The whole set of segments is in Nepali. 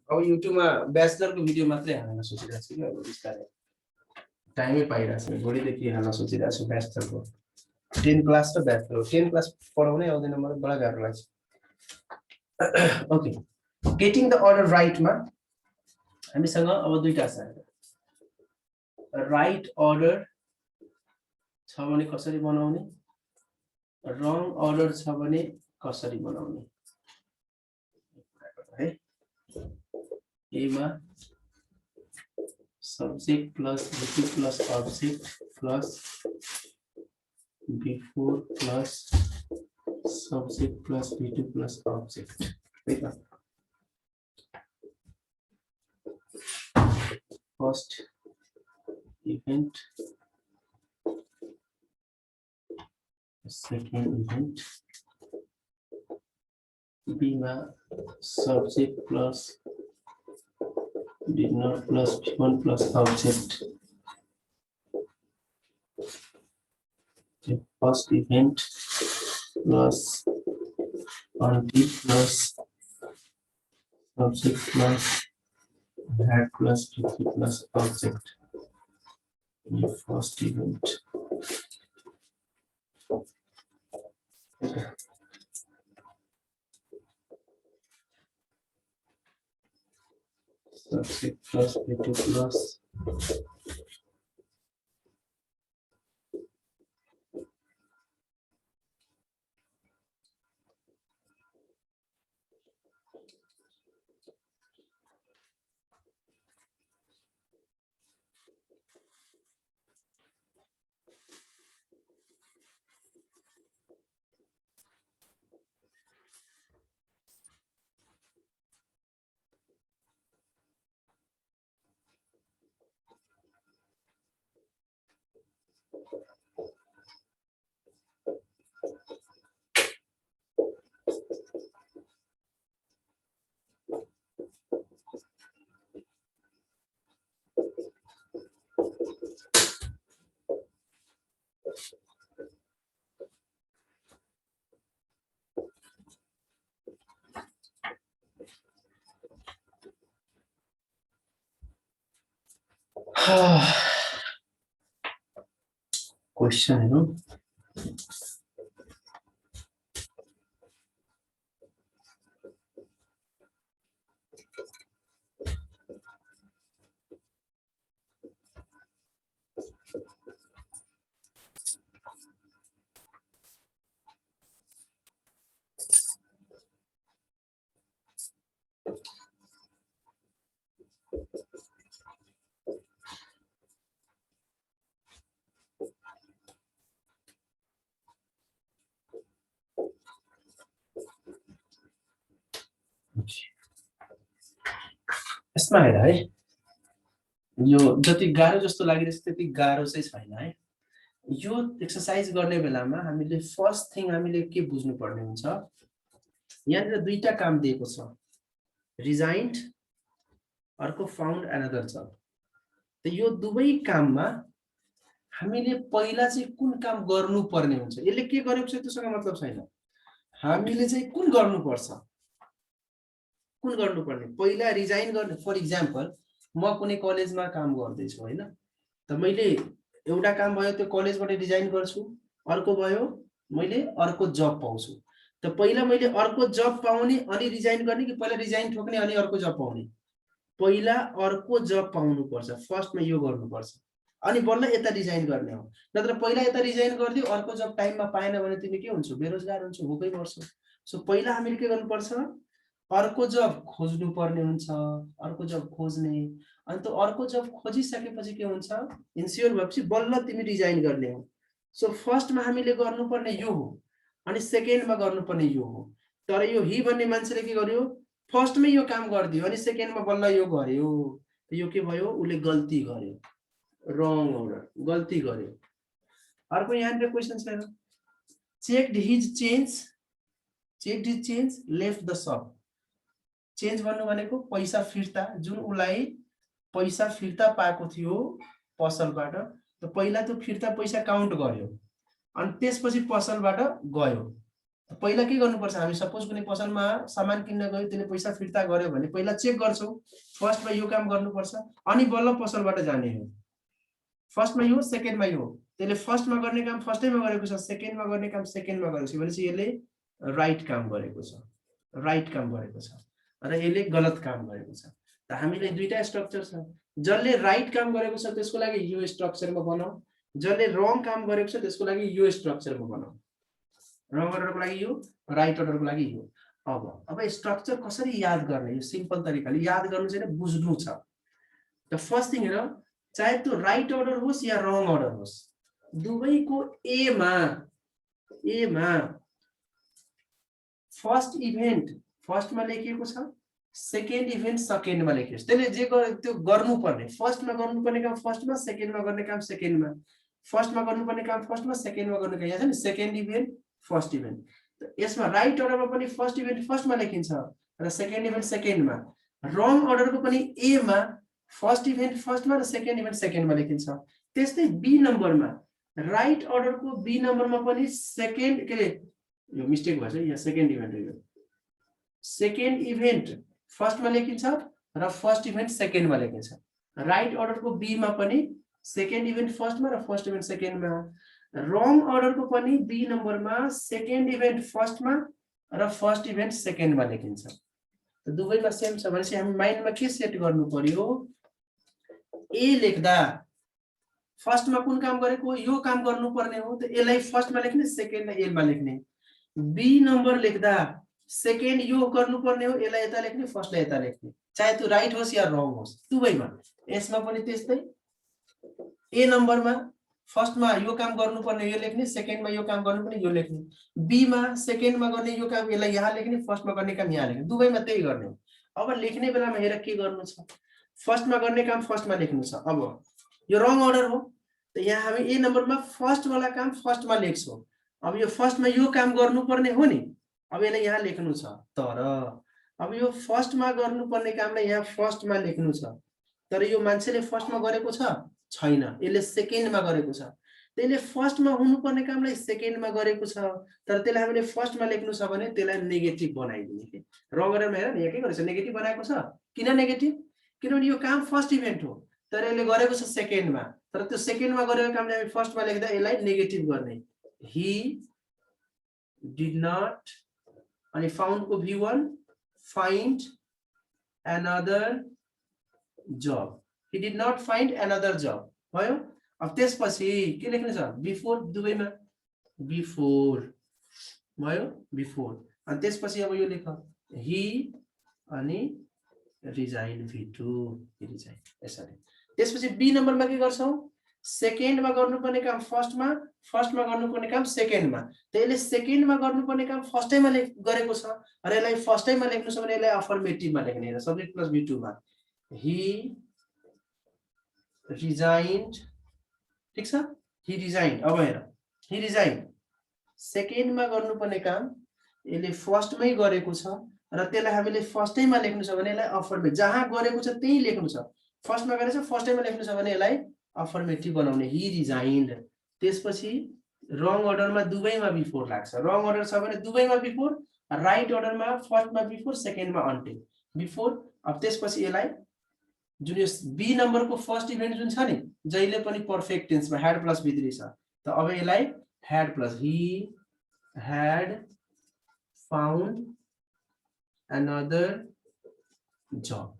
अब युट्युबमा ब्याचलरको भिडियो मात्रै हाल्न सोचिरहेको छु कि अब बिस्तारै टाइमै पाइरहेको छु भोलिदेखि हाल्न सोचिरहेको छु ब्याचलरको 10 क्लास र ब्याचलर 10 क्लास पढाउनै आउँदैन मलाई बडा गाह्रो लाग्छ ओके गेटिङ द अर्डर राइटमा हामीसँग अब दुईटा छ राइट अर्डर छ भने कसरी बनाउने रङ अर्डर छ भने कसरी बनाउने है एमा subject plus V2 plus object plus V4 plus subject plus V2 plus object है त first event second event B मा subject plus dinner plus V1 plus object first event plus auntie plus subject plus head plus V3 plus object first event subject plus V2 plus question है ना यसमा हेर है यो जति गाह्रो जस्तो लागिरहेछ त्यति गाह्रो चाहिँ छैन है यो एक्सरसाइज गर्ने बेलामा हामीले फर्स्ट थिङ हामीले के बुझ्नु पर्ने हुन्छ यहाँनिर दुईटा काम दिएको छ रिजाइन्ड अर्को फाउन्ड अनदर छ त यो दुवै काममा हामीले पहिला चाहिँ कुन काम गर्नुपर्ने हुन्छ यसले के गरेको छ त्यससँग मतलब छैन हामीले चाहिँ कुन गर्नुपर्छ कुन गर्नुपर्ने पहिला रिजाइन गर्ने फर एक्जाम्पल म कुनै कलेजमा काम गर्दै छु हैन त मैले एउटा काम भयो त्यो कलेजबाट रिजाइन गर्छु अर्को भयो मैले अर्को जब पाउँछु त पहिला मैले अर्को जब पाउने अनि रिजाइन गर्ने कि पहिला रिजाइन ठोक्ने अनि अर्को जब पाउने पहिला अर्को जब पाउनु पर्छ फर्स्टमा यो गर्नु पर्छ अनि बल्ल यता रिजाइन गर्ने हो नत्र पहिला यता रिजाइन गर्दियो अर्को जब टाइममा पाएन भने तिमी के हुन्छौ बेरोजगार हुन्छौ भोकै मर्छौ सो पहिला हामीले के गर्नु पर्छ अर्को जब खोज्नु पर्ने हुन्छ अर्को जब खोज्ने अनि त्यो अर्को जब खोजिसकेपछि के हुन्छ इन्स्योर भएपछि बल्ल तिमी रिजाइन गर्ने हो सो फर्स्टमा हामीले गर्नुपर्ने यो हो अनि सेकेन्डमा गर्नुपर्ने यो हो तर यो हि भन्ने मान्छेले के गर्यो फर्स्टमै यो काम गर्दियो अनि सेकेन्डमा बल्ल यो गर्यो यो के भयो उले गल्ती गर्यो रङ अर्डर गल्ती गर्यो अर्को यहाँनिर क्वेशन छ checked his change left the शप चेन्ज भन्नु भनेको पैसा फिर्ता जुन उलाई पैसा फिर्ता पाएको थियो पसलबाट त पहिला त्यो फिर्ता पैसा काउन्ट गर्यो अनि त्यसपछि पसलबाट गयो पहिला के गर्नुपर्छ हामी सपोज कुनै पसलमा सामान किन्न गयो त्यसले पैसा फिर्ता गर्यो भने पहिला चेक गर्छौं फर्स्टमा यो काम गर्नुपर्छ अनि बल्ल पसलबाट जाने हो फर्स्टमा यो सेकेन्डमा यो त्यसले फर्स्टमा गर्ने काम फर्स्टैमा गरेको छ सेकेन्डमा गर्ने काम सेकेन्डमा गरेको छ भनेपछि यसले राइट काम गरेको छ र यसले गलत काम गरेको छ त हामीले दुईटा स्ट्रक्चर छ जसले राइट काम गरेको छ त्यसको लागि यो स्ट्रक्चरमा बनाऊ जसले रङ काम गरेको छ त्यसको लागि यो स्ट्रक्चरमा बनाऊ रङ अर्डरको लागि यो राइट अर्डरको लागि यो अब स्ट्रक्चर कसरी याद गर्ने यो सिम्पल तरिकाले याद गर्नु चाहिँ बुझ्नु छ द फर्स्ट थिङ हेर चाहे त्यो राइट अर्डर होस् या रङ अर्डर होस् दुवैको ए मा फर्स्ट इभेन्ट फर्स्टमा लेखिएको छ सेकेन्ड इभेन्ट सेकेन्डमा लेखिएको छ त्यसले जे त्यो गर्नुपर्ने फर्स्टमा गर्नुपर्ने काम फर्स्टमा सेकेन्डमा गर्ने काम सेकेन्डमा फर्स्टमा गर्नुपर्ने काम फर्स्टमा सेकेन्डमा गर्ने काम यहाँ छ नि सेकेन्ड इभेन्ट फर्स्ट इभेन्ट यसमा राइट अर्डरमा पनि फर्स्ट इभेन्ट फर्स्टमा लेखिन्छ र सेकेन्ड इभेन्ट सेकेन्डमा रङ अर्डरको पनि ए मा फर्स्ट इभेन्ट फर्स्टमा र सेकेन्ड इभेन्ट सेकेन्डमा लेखिन्छ त्यस्तै बी नम्बरमा राइट अर्डरको बी नम्बरमा पनि सेकेन्ड के यो मिस्टेक भएछ यहाँ सेकेन्ड इभेन्ट हो सेकेन्ड इभेन्ट फर्स्टमा लेखिन्छ र फर्स्ट इभेन्ट सेकेन्डमा लेखिन्छ राइट अर्डरको बी मा पनि सेकेन्ड इभेन्ट फर्स्टमा र फर्स्ट इभेन्ट सेकेन्डमा रङ अर्डरको पनि बी नम्बरमा सेकेन्ड इभेन्ट फर्स्टमा र फर्स्ट इभेन्ट सेकेन्डमा लेखिन्छ दुवैमा सेम छ भनेपछि हामी माइन्डमा के सेट गर्नु पर्यो ए लेख्दा फर्स्टमा कुन काम गरेको यो काम गर्नुपर्ने हो त यसलाई फर्स्टमा लेख्ने सेकेन्डलाई एमा लेख्ने बी नम्बर लेख्दा सेकेन्ड यो गर्नुपर्ने हो यसलाई यता लेख्ने फर्स्टलाई यता लेख्ने चाहे त्यो राइट होस् या रङ होस् दुवैमा यसमा पनि त्यस्तै ए नम्बरमा फर्स्टमा यो काम गर्नुपर्ने यो लेख्ने सेकेन्डमा यो काम गर्नुपर्ने यो लेख्ने बी मा सेकेन्डमा गर्ने यो काम यसलाई यहाँ लेख्ने फर्स्टमा गर्ने काम यहाँ लेख्ने दुवैमा त्यही गर्ने हो अब लेख्ने बेलामा हेर के गर्नु छ फर्स्टमा गर्ने काम फर्स्टमा लेख्नु छ अब यो रङ अर्डर हो त यहाँ हामी ए नम्बरमा फर्स्ट वाला काम फर्स्टमा लेख्छौं अब यो फर्स्टमा यो काम गर्नुपर्ने हो नि अब यसलाई यहाँ लेख्नु छ तर अब यो फर्स्टमा गर्नुपर्ने कामलाई यहाँ फर्स्टमा लेख्नु छ तर यो मान्छेले फर्स्टमा गरेको छैन यसले सेकेन्डमा गरेको छ त्यसले फर्स्टमा हुनुपर्ने कामलाई सेकेन्डमा गरेको छ तर त्यसलाई हामीले फर्स्टमा लेख्नु छ भने त्यसलाई नेगेटिभ बनाइदिने के रङ अर्डरमा हेर नि यहाँ के गरेछ नेगेटिभ बनाएको छ किन नेगेटिभ किनभने यो काम फर्स्ट इभेन्ट हो तर यसले गरेको छ सेकेन्डमा तर त्यो सेकेन्डमा गरेको कामलाई हामी फर्स्टमा लेख्दा यसलाई नेगेटिभ गर्ने he did not अनि found को v1 find another job he did not find another job भयो अब त्यसपछि के लेख्नु छ बिफोर दुवैमा बिफोर भयो बिफोर अनि त्यसपछि अब यो लेख he अनि रिजाइन v2 रिजाइन यसरी त्यसपछि बी नम्बरमा के गर्छौ सेकेन्डमा गर्नुपर्ने काम फर्स्टमा फर्स्टमा गर्नुपर्ने काम सेकेन्डमा त्यसले सेकेन्डमा गर्नुपर्ने काम फर्स्टैमा गरेको छ र यसलाई फर्स्टैमा लेख्नु छ भने यसलाई अफर्मेटिभमा लेख्ने र सब्जेक्ट प्लस v2 मा he resigned ठीक छ he resigned अब हेर he resigned सेकेन्डमा गर्नुपर्ने काम यसले फर्स्टमै गरेको छ र त्यसलाई हामीले फर्स्टैमा लेख्नु छ भने यसलाई अफर्मेटिभ जहाँ गरेको छ त्यही लेख्नु छ फर्स्टमा गरेछ फर्स्टैमा लेख्नु छ भने यसलाई अफर्मेटिभ बनाउने he resigned त्यसपछि रङ अर्डरमा दुवैमा बिफोर लाग्छ रङ अर्डर छ भने दुवैमा बिफोर राइट अर्डरमा फर्स्टमा बिफोर सेकेन्डमा अन्टिल बिफोर अब त्यसपछि यसलाई जुन यो बी नम्बरको फर्स्ट इभेन्ट जुन छ नि जहिले पनि पर्फेक्ट टेन्समा ह्याड प्लस v3 छ त अब यसलाई had plus he had found another job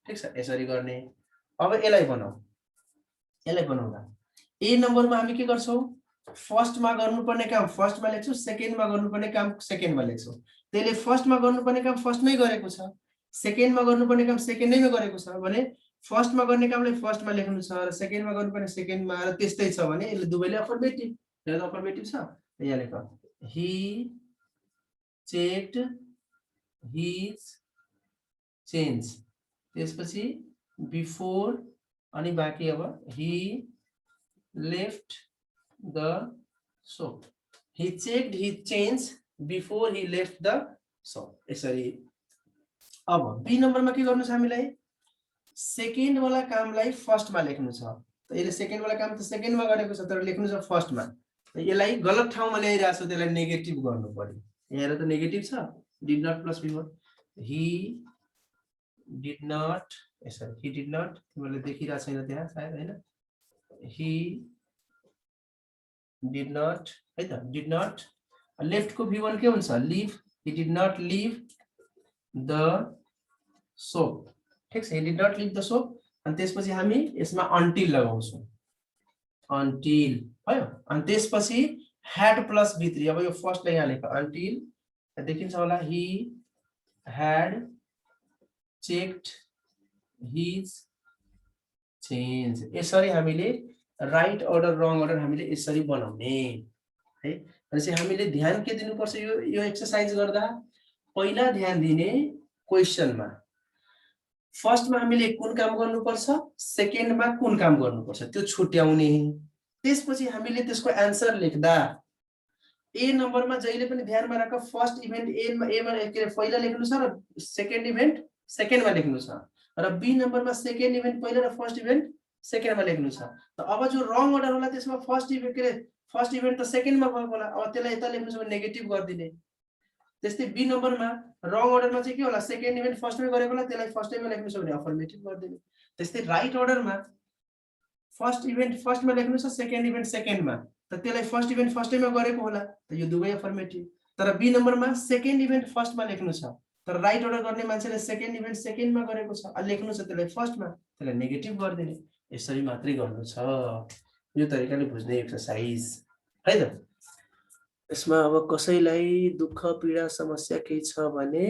ठीक छ यसरी गर्ने अब यसलाई बनाउँदा ए नम्बरमा हामी के गर्छौं फर्स्टमा गर्नुपर्ने काम फर्स्टमा लेख्छौं सेकेन्डमा गर्नुपर्ने काम सेकेन्डमा लेख्छौं त्यसले फर्स्टमा गर्नुपर्ने काम फर्स्टमै गरेको छ सेकेन्डमा गर्नुपर्ने काम सेकेन्डैमा गरेको छ भने फर्स्टमा गर्ने कामलाई फर्स्टमा लेख्नु छ र सेकेन्डमा गर्नुपर्ने सेकेन्डमा र त्यस्तै छ भने यसले दुवैले अफर्मेटिभ हेर्दा अफर्मेटिभ छ यहाँ लेख he checked his change त्यसपछि बिफोर अनि बाकी अब he left the shop he checked his change before he left the shop यसरी अब बी नम्बरमा के गर्नु छ हामीलाई सेकेन्ड वाला कामलाई फर्स्टमा लेख्नु छ त यसले सेकेन्ड वाला काम त सेकेन्डमा गरेको छ तर लेख्नु छ फर्स्टमा यसलाई गलत ठाउँमा ल्याइरहेको छ त्यसलाई नेगेटिभ गर्नु पर्यो यहाँ त नेगेटिभ छ did not plus V1 he did not sorry he did not तिमीले देखिरा छैन त्यहाँ सायद हैन he did not है त did not left को V1 के हुन्छ leave he did not leave the soap ठीक छ he did not leave the soap अनि त्यसपछि हामी यसमा until लगाउँछौं until भयो अनि त्यसपछि had plus V3 अब यो फर्स्ट लाई यहाँ लेख until देखिन्छ होला he had checked his change यसरी हामीले राइट अर्डर रङ अर्डर हामीले यसरी बनाउने है भनेपछि हामीले ध्यान के दिनुपर्छ यो एक्सरसाइज गर्दा पहिला ध्यान दिने क्वेशनमा फर्स्टमा हामीले कुन काम गर्नुपर्छ सेकेन्डमा कुन काम गर्नुपर्छ त्यो छुट्याउने त्यसपछि हामीले त्यसको आन्सर लेख्दा ए नम्बरमा जहिले पनि ध्यानमा राख फर्स्ट इभेन्ट ए मा पहिला लेख्नु छ र सेकेन्ड इभेन्ट सेकेन्डमा लेख्नु छ र बी नम्बरमा सेकेन्ड इभेन्ट पहिला र फर्स्ट इभेन्ट सेकेन्डमा लेख्नु छ त अब जो रङ अर्डर होला त्यसमा फर्स्ट इभेन्ट त सेकेन्डमा गएको होला अब त्यसलाई यता लेख्नु छ भने नेगेटिभ गरिदिने त्यस्तै बी नम्बरमा रङ अर्डरमा चाहिँ के होला सेकेन्ड इभेन्ट फर्स्टमै गरेको होला त्यसलाई फर्स्टमै लेख्नु छ भने अफर्मेटिभ गरिदिने त्यस्तै राइट अर्डरमा फर्स्ट इभेन्ट फर्स्टमा लेख्नु छ सेकेन्ड इभेन्ट सेकेन्डमा त त्यसलाई फर्स्ट इभेन्ट फर्स्टैमा गरेको होला त यो दुवै अफर्मेटिभ तर बी नम्बरमा सेकेन्ड इभेन्ट फर्स्टमा लेख्नु छ तर राइट अर्डर गर्ने मान्छेले सेकेन्ड इभेन्ट सेकेन्डमा गरेको छ अनि लेख्नु छ त्यसलाई फर्स्टमा त्यसलाई नेगेटिभ गरिदिने यसरी मात्रै गर्नु छ यो तरिकाले बुझ्ने एक्सरसाइज है त यसमा अब कसैलाई दुःख पीडा समस्या केही छ भने